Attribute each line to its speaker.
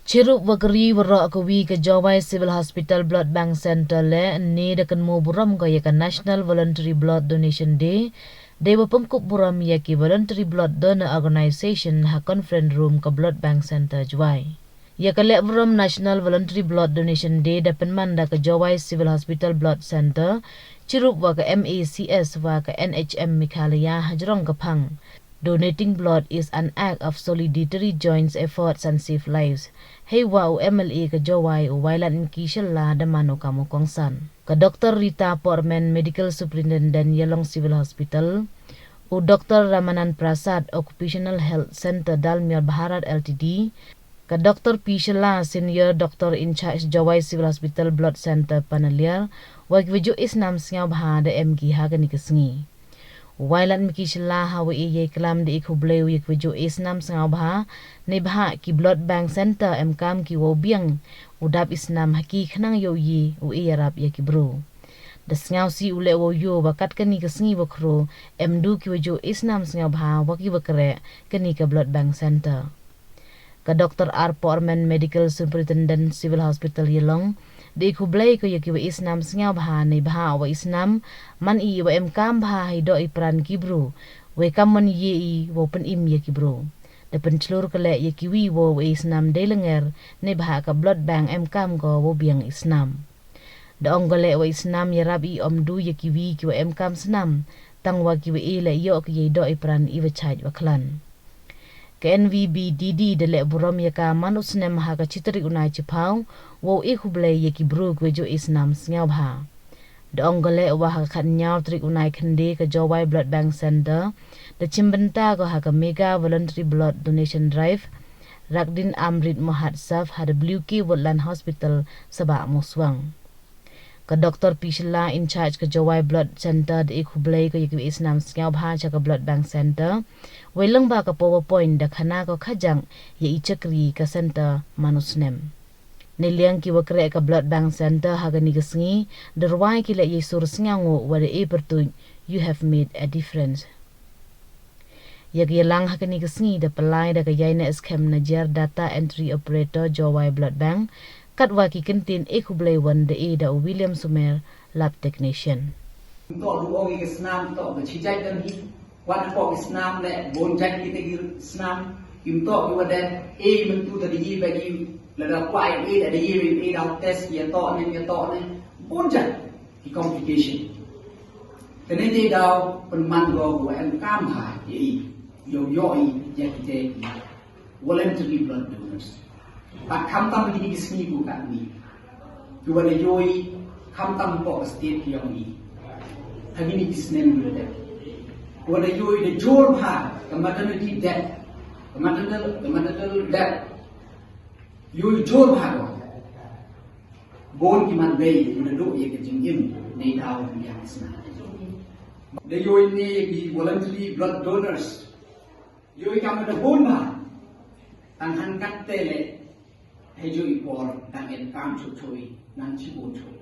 Speaker 1: Ciruk wakari warak kawi ke Jowai Civil Hospital Blood Bank Center le ni dekan mo burom ko yakan National Voluntary Blood Donation Day. Dewa pengkup burom yaki Voluntary Blood Donor Organization ha conference room ke Blood Bank Center Jowai. Ya kalek burom National Voluntary Blood Donation Day dapat manda ke Jowai Civil Hospital Blood Center. Ciruk wa ke MACS wa ke NHM Mikhalia hajrong kapang. Donating blood is an act of solidarity joins efforts and save lives. Hey wa MLA ke Jowai wailan kishala damano kamu kongsan. Ke Dr. Wyrta Porman Medical Superintendent Yelong Civil Hospital. Dr. Ramanan Prasad Occupational Health Center Dalmir Bharat Ltd. Ke Dr. Pishala Senior Doctor in Charge Jowai Civil Hospital Blood Center Panaliar. Wagwejo isnam sñiawbha de MG hagani kesngi. Wailan mikishala hawa iye kelam de ikhubleu yekwejo isnam sñiawbha ne bha ki Blood Bank Center mkam ki wobiang udap isnam haki khnang yo yi u iyarap yakibro. Da sñiaw si ule wo yo bakat kani kesngi bakro mdu ki wejo isnam sñiawbha waki bakre kani ke Blood Bank Center. Ke Dr. R. Porman Medical Superintendent Civil Hospital Yelong di ikhublay ko yaki wa isnam sñiawbha ne bha wa isnam man i wa mkam bha hido ipran kibro wa kamon ye i wa pen im yakibro da penclur kale yaki wi wa isnam delenger ne bha ka Blood Bank mkam ko wa biang isnam da onggole wa isnam yarab i omdu yaki wi ki wa mkam snam tang wa ki wa ile yo ki yido ipran i wa chaj wa klan ke NVB DD de le burom yaka manus nem ha ka chitri unai chipau wo ikhublay yaki bro kwejo isnam sñiawbha da onggole wa ha khan nyaw tri unai khande ka Jowai Blood Bank Center da chimbanta ko ha ka mega voluntary blood donation drive rakdin amrit mohatsaf ha WK Woodland Hospital saba muswang ka Dr. Pishala in charge ka Jowai Blood Center da ikhublay ko yaki isnam sñiawbha cha ka Blood Bank Center Wailang ba ka PowerPoint da khana ko khajang ye ichakri ka center manusnem. Niliang ki wakre ka Blood Bank Center hagani gasngi darwai ki la ye sur sngango wada e pertuj you have made a difference. Yagi lang hagani gasngi da palai da ka yaina scam na jar data entry operator Jowai Blood Bank katwa ki kentin e khublay wan da e da William Sumer lab technician.
Speaker 2: To luong ki snam to ga chijai dan hi Wan po isnam le bon jai kita gir snam im to ki wadan e mentu tadi yi bagi la da kwai e da yi e da test ya to ne bon jai ki complication tene de da pen man go wa en kam ha yi yo ya kite voluntary blood donors ba kam tam di sni ku ka ni tu wala yoi kam tam po state ki yong ni hagini isnem bulade wala yoi de jor bha the maternity death the maternal death yoi jor bha bon ki man bei na do ye ke jing im nei daw ni asna de yoi ne bi voluntary blood donors yoi kam da bon bha tang han kat tele he yoi por tang en kam chu chui nan chi bon chu